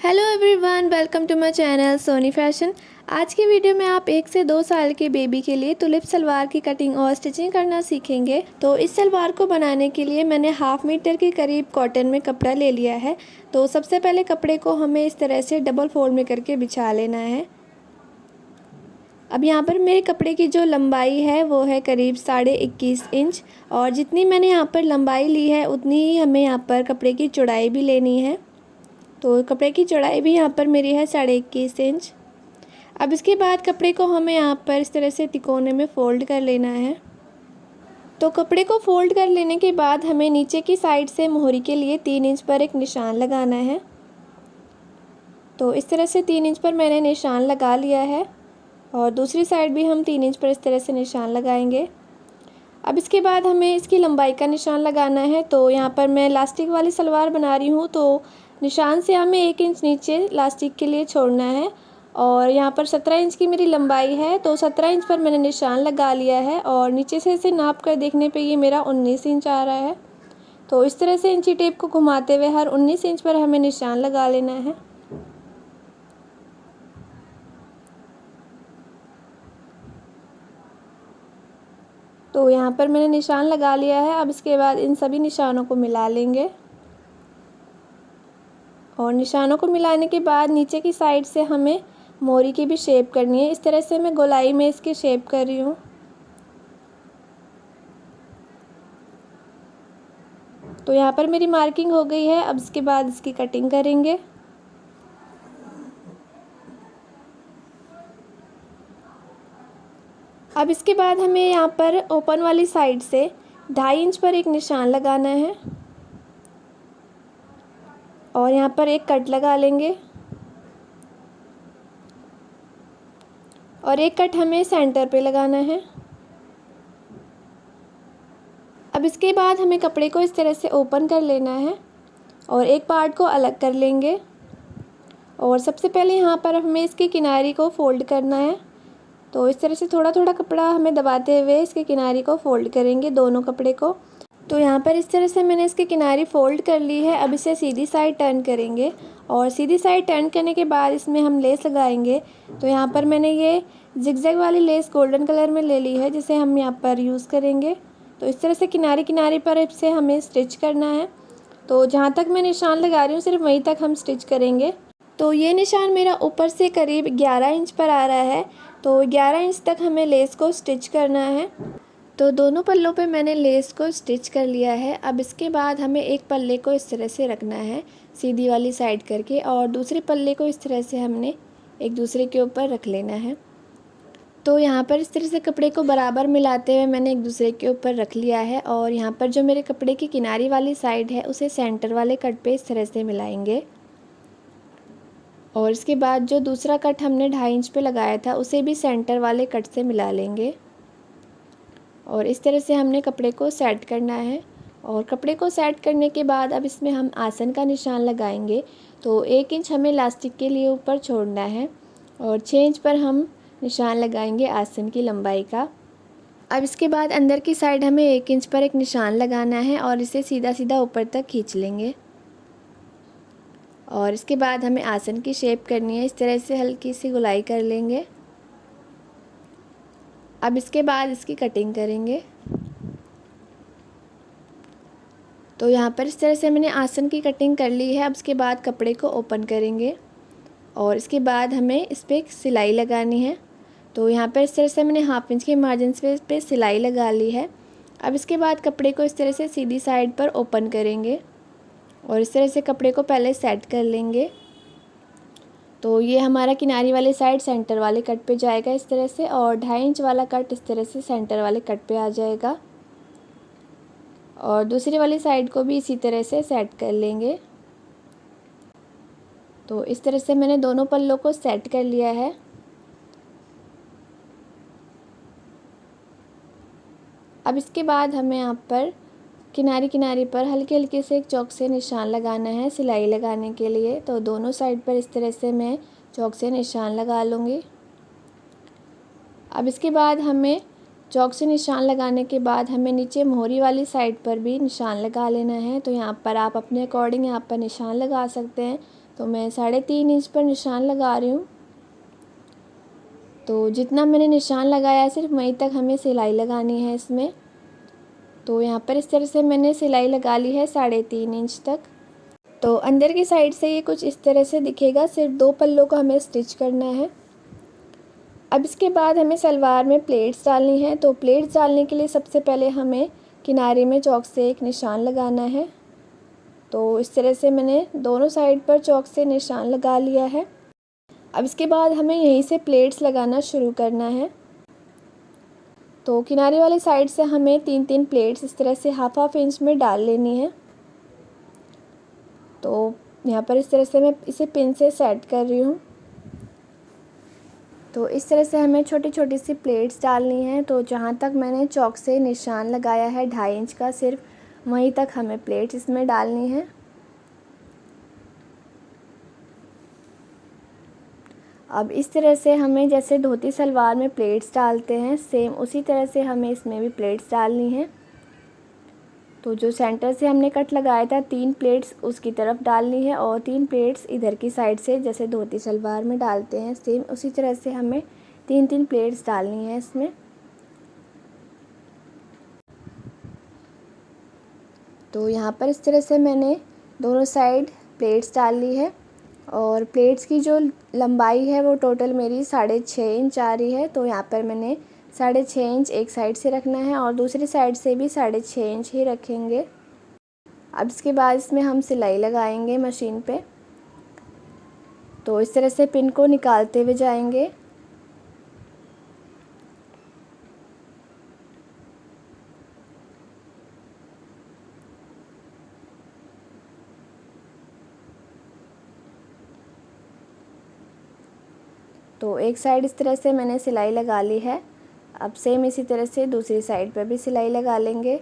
Hello everyone, welcome to my channel Soni fashion. आज की video में आप 1 से 2 साल के बेबी के लिए तुलिप सलवार की कटिंग और स्टिचिंग करना सीखेंगे। तो इस सलवार को बनाने के लिए मैंने हाफ मीटर के करीब कॉटन में कपड़ा ले लिया है। तो सबसे पहले कपड़े को हमें इस तरह से डबल फोल्ड में करके बिछा लेना है। अब यहाँ पर मेरे कपड़े की जो लंबाई है वो है करीब 21.5 इंच, और जितनी मैंने यहाँ पर लंबाई ली है उतनी ही हमें यहाँ पर कपड़े की चौड़ाई भी लेनी है। तो कपड़े की चौड़ाई भी यहाँ पर मेरी है 21.5 इंच। अब इसके बाद कपड़े को हमें यहाँ पर इस तरह से तिकोने में फ़ोल्ड कर लेना है। तो कपड़े को फ़ोल्ड कर लेने के बाद हमें नीचे की साइड से मोहरी के लिए 3 इंच पर एक निशान लगाना है। तो इस तरह से 3 इंच पर मैंने निशान लगा लिया है, और दूसरी साइड भी हम 3 इंच पर इस तरह से निशान लगाएंगे। अब इसके बाद हमें इसकी लंबाई का निशान लगाना है। तो यहाँ पर मैं लास्टिक वाली सलवार बना रही हूँ, तो निशान से हमें 1 इंच नीचे लास्टिक के लिए छोड़ना है। और यहाँ पर 17 इंच की मेरी लंबाई है, तो 17 इंच पर मैंने निशान लगा लिया है, और नीचे से इसे नाप कर देखने पे ये मेरा 19 इंच आ रहा है। तो इस तरह से इंची टेप को घुमाते हुए हर 19 इंच पर हमें निशान लगा लेना है। तो यहाँ पर मैंने निशान लगा लिया है। अब इसके बाद इन सभी निशानों को मिला लेंगे, और निशानों को मिलाने के बाद नीचे की साइड से हमें मोरी की भी शेप करनी है। इस तरह से मैं गोलाई में इसकी शेप कर रही हूँ। तो यहाँ पर मेरी मार्किंग हो गई है। अब इसके बाद इसकी कटिंग करेंगे। अब इसके बाद हमें यहाँ पर ओपन वाली साइड से 2.5 इंच पर एक निशान लगाना है, और यहाँ पर एक कट लगा लेंगे, और एक कट हमें सेंटर पे लगाना है। अब इसके बाद हमें कपड़े को इस तरह से ओपन कर लेना है, और एक पार्ट को अलग कर लेंगे। और सबसे पहले यहाँ पर हमें इसकी किनारी को फ़ोल्ड करना है। तो इस तरह से थोड़ा थोड़ा कपड़ा हमें दबाते हुए इसके किनारी को फ़ोल्ड करेंगे, दोनों कपड़े को। तो यहाँ पर इस तरह से मैंने इसकी किनारी फ़ोल्ड कर ली है। अब इसे सीधी साइड टर्न करेंगे, और सीधी साइड टर्न करने के बाद इसमें हम लेस लगाएंगे। तो यहाँ पर मैंने ये जिगजैग वाली लेस गोल्डन कलर में ले ली है, जिसे हम यहाँ पर यूज़ करेंगे। तो इस तरह से किनारे किनारे पर इसे हमें स्टिच करना है। तो जहाँ तक मैं निशान लगा रही हूँ सिर्फ वहीं तक हम स्टिच करेंगे। तो ये निशान मेरा ऊपर से करीब 11 इंच पर आ रहा है। तो 11 इंच तक हमें लेस को स्टिच करना है। तो दोनों पल्लों पे मैंने लेस को स्टिच कर लिया है। अब इसके बाद हमें एक पल्ले को इस तरह से रखना है सीधी वाली साइड करके, और दूसरे पल्ले को इस तरह से हमने एक दूसरे के ऊपर रख लेना है। तो यहाँ पर इस तरह से कपड़े को बराबर मिलाते हुए मैंने एक दूसरे के ऊपर रख लिया है, और यहाँ पर जो मेरे कपड़े की किनारी वाली साइड है उसे सेंटर वाले कट पे इस तरह से मिलाएंगे। और इसके बाद जो दूसरा कट हमने 2.5 इंच पे लगाया था उसे भी सेंटर वाले कट से मिला लेंगे, और इस तरह से हमने कपड़े को सेट करना है। और कपड़े को सेट करने के बाद अब इसमें हम आसन का निशान लगाएंगे। तो 1 इंच हमें इलास्टिक के लिए ऊपर छोड़ना है, और 6 इंच पर हम निशान लगाएंगे आसन की लंबाई का। अब इसके बाद अंदर की साइड हमें 1 इंच पर एक निशान लगाना है, और इसे सीधा सीधा ऊपर तक खींच लेंगे। और इसके बाद हमें आसन की शेप करनी है। इस तरह से हल्की सी गोलाई कर लेंगे। अब इसके बाद इसकी कटिंग करेंगे। तो यहाँ पर इस तरह से मैंने आसन की कटिंग कर ली है। अब इसके बाद कपड़े को ओपन करेंगे, और इसके बाद हमें इस पर सिलाई लगानी है। तो यहाँ पर इस तरह से मैंने 1/2 इंच के मार्जिन पे सिलाई लगा ली है। अब इसके बाद कपड़े को इस तरह से सीधी साइड पर ओपन करेंगे, और इस तरह से कपड़े को पहले सेट कर लेंगे। तो ये हमारा किनारी वाली साइड सेंटर वाले कट पे जाएगा इस तरह से, और 2.5 इंच वाला कट इस तरह से सेंटर वाले कट पे आ जाएगा। और दूसरी वाली साइड को भी इसी तरह से सेट कर लेंगे। तो इस तरह से मैंने दोनों पल्लों को सेट कर लिया है। अब इसके बाद हमें यहाँ पर किनारी किनारी पर हल्के हल्के से एक चौक से निशान लगाना है सिलाई लगाने के लिए। तो दोनों साइड पर इस तरह से मैं चौक से निशान लगा लूँगी। अब इसके बाद हमें चौक से निशान लगाने के बाद हमें नीचे मोहरी वाली साइड पर भी निशान लगा लेना है। तो यहाँ पर आप अपने अकॉर्डिंग यहाँ पर निशान लगा सकते हैं। तो मैं 3.5 इंच पर निशान लगा रही हूँ। तो जितना मैंने निशान लगाया है सिर्फ वहीं तक हमें सिलाई लगानी है इसमें। तो यहाँ पर इस तरह से मैंने सिलाई लगा ली है 3.5 इंच तक। तो अंदर की साइड से ये कुछ इस तरह से दिखेगा। सिर्फ 2 पल्लों को हमें स्टिच करना है। अब इसके बाद हमें सलवार में प्लेट्स डालनी है। तो प्लेट्स डालने के लिए सबसे पहले हमें किनारे में चौक से एक निशान लगाना है। तो इस तरह से मैंने दोनों साइड पर चौक से निशान लगा लिया है। अब इसके बाद हमें यहीं से प्लेट्स लगाना शुरू करना है। तो किनारे वाली साइड से हमें 3-3 प्लेट्स इस तरह से हाफ इंच में डाल लेनी है। तो यहाँ पर इस तरह से मैं इसे पिन से सेट कर रही हूँ। तो इस तरह से हमें छोटी छोटी सी प्लेट्स डालनी है। तो जहाँ तक मैंने चौक से निशान लगाया है 2.5 इंच का, सिर्फ वहीं तक हमें प्लेट्स इसमें डालनी है। अब इस तरह से हमें जैसे धोती सलवार में प्लेट्स डालते हैं, सेम उसी तरह से हमें इसमें भी प्लेट्स डालनी है। तो जो सेंटर से हमने कट लगाया था 3 प्लेट्स उसकी तरफ डालनी है और 3 प्लेट्स इधर की साइड से जैसे धोती सलवार में डालते हैं, सेम उसी तरह से हमें 3-3 प्लेट्स डालनी है इसमें। तो यहाँ पर इस तरह से मैंने दोनों साइड प्लेट्स डाल ली है और प्लेट्स की जो लंबाई है वो टोटल मेरी 6.5 इंच आ रही है। तो यहाँ पर मैंने 6.5 इंच एक साइड से रखना है और दूसरी साइड से भी 6.5 इंच ही रखेंगे। अब इसके बाद इसमें हम सिलाई लगाएंगे मशीन पे। तो इस तरह से पिन को निकालते हुए जाएंगे। तो एक साइड इस तरह से मैंने सिलाई लगा ली है। अब सेम इसी तरह से दूसरी साइड पर भी सिलाई लगा लेंगे।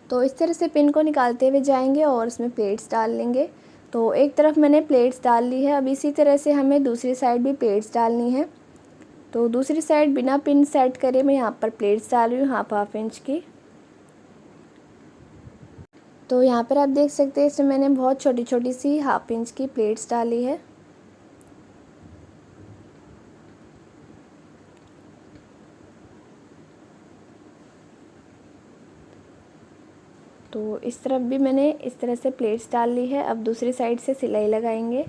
तो इस तरह से पिन को निकालते हुए जाएंगे और इसमें प्लेट्स डाल लेंगे। तो एक तरफ मैंने प्लेट्स डाल ली है। अब इसी तरह से हमें दूसरी साइड भी प्लेट्स डालनी है। तो दूसरी साइड बिना पिन सेट करे मैं यहाँ पर प्लेट्स डाल रही हूँ हाफ इंच की। तो यहाँ पर आप देख सकते हैं इसमें मैंने बहुत छोटी छोटी सी हाफ इंच की प्लेट्स डाली है। तो इस तरफ भी मैंने इस तरह से प्लेट्स डाल ली है। अब दूसरी साइड से सिलाई लगाएंगे।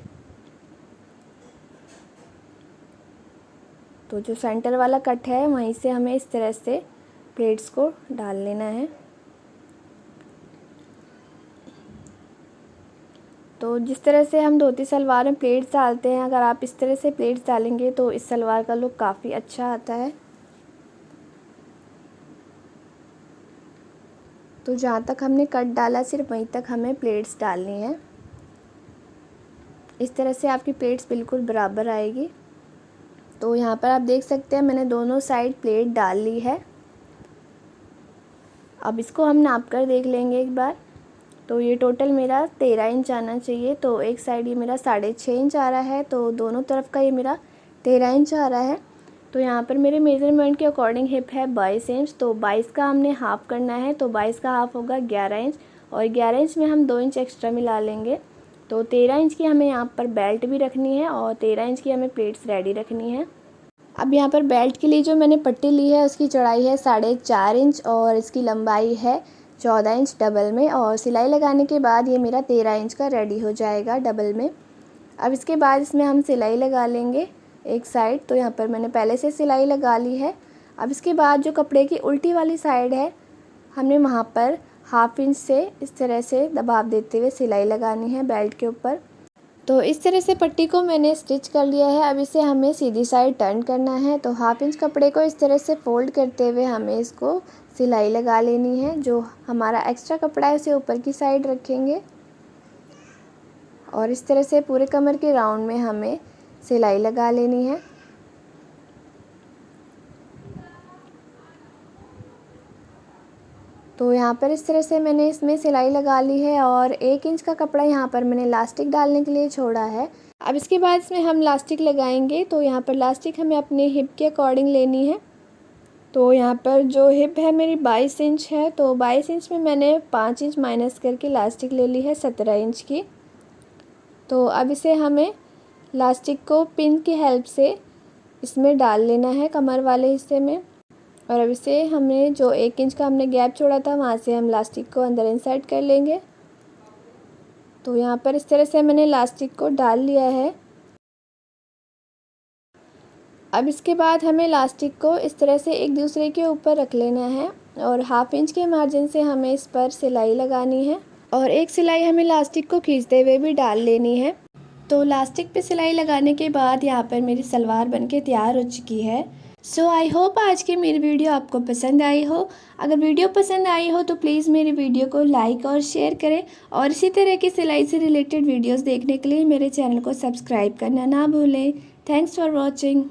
तो जो सेंटर वाला कट है वहीं से हमें इस तरह से प्लेट्स को डाल लेना है। तो जिस तरह से हम धोती सलवार में प्लेट्स डालते हैं, अगर आप इस तरह से प्लेट्स डालेंगे तो इस सलवार का लुक काफ़ी अच्छा आता है। तो जहाँ तक हमने कट डाला सिर्फ वहीं तक हमें प्लेट्स डालनी है। इस तरह से आपकी प्लेट्स बिल्कुल बराबर आएगी। तो यहाँ पर आप देख सकते हैं मैंने दोनों साइड प्लेट डाल ली है। अब इसको हम नाप कर देख लेंगे एक बार। तो ये टोटल मेरा 13 इंच आना चाहिए। तो एक साइड ये मेरा 6.5 इंच आ रहा है, तो दोनों तरफ का ये मेरा 13 इंच आ रहा है। तो यहाँ पर मेरे मेज़रमेंट के अकॉर्डिंग हिप है 22 इंच। तो 22 का हमने हाफ़ करना है। तो 22 का हाफ़ होगा 11 इंच और 11 इंच में हम 2 इंच एक्स्ट्रा मिला लेंगे। तो 13 इंच की हमें यहाँ पर बेल्ट भी रखनी है और 13 इंच की हमें प्लेट्स रेडी रखनी है। अब यहाँ पर बेल्ट के लिए जो मैंने पट्टी ली है उसकी चौड़ाई है 4.5 इंच और इसकी लंबाई है 14 इंच डबल में। और सिलाई लगाने के बाद ये मेरा 13 इंच का रेडी हो जाएगा डबल में। अब इसके बाद इसमें हम सिलाई लगा लेंगे एक साइड। तो यहाँ पर मैंने पहले से सिलाई लगा ली है। अब इसके बाद जो कपड़े की उल्टी वाली साइड है हमने वहाँ पर हाफ इंच से इस तरह से दबाव देते हुए सिलाई लगानी है बेल्ट के ऊपर। तो इस तरह से पट्टी को मैंने स्टिच कर लिया है। अब इसे हमें सीधी साइड टर्न करना है। तो हाफ इंच कपड़े को इस तरह से फोल्ड करते हुए हमें इसको सिलाई लगा लेनी है। जो हमारा एक्स्ट्रा कपड़ा है उसे ऊपर की साइड रखेंगे और इस तरह से पूरे कमर के राउंड में हमें सिलाई लगा लेनी है। तो यहाँ पर इस तरह से मैंने इसमें सिलाई लगा ली है और 1 इंच का कपड़ा यहाँ पर मैंने लास्टिक डालने के लिए छोड़ा है। अब इसके बाद इसमें हम लास्टिक लगाएंगे। तो यहाँ पर लास्टिक हमें अपने हिप के अकॉर्डिंग लेनी है। तो यहाँ पर जो हिप है मेरी 22 इंच है, तो 22 इंच में मैंने 5 इंच माइनस करके इलास्टिक ले ली है 17 इंच की। तो अब इसे हमें इलास्टिक को पिन की हेल्प से इसमें डाल लेना है कमर वाले हिस्से में। और अब इसे हमें जो 1 इंच का हमने गैप छोड़ा था वहाँ से हम इलास्टिक को अंदर इंसर्ट कर लेंगे। तो यहाँ पर इस तरह से मैंने इलास्टिक को डाल लिया है। अब इसके बाद हमें इलास्टिक को इस तरह से एक दूसरे के ऊपर रख लेना है और 1/2 इंच के मार्जिन से हमें इस पर सिलाई लगानी है और एक सिलाई हमें इलास्टिक को खींचते हुए भी डाल लेनी है। तो इलास्टिक पे सिलाई लगाने के बाद यहाँ पर मेरी सलवार बनके तैयार हो चुकी है। सो आई होप आज की मेरी वीडियो आपको पसंद आई हो। अगर वीडियो पसंद आई हो तो प्लीज़ मेरी वीडियो को लाइक और शेयर करें और इसी तरह की सिलाई से रिलेटेड वीडियोस देखने के लिए मेरे चैनल को सब्सक्राइब करना ना भूलें। Thanks for watching.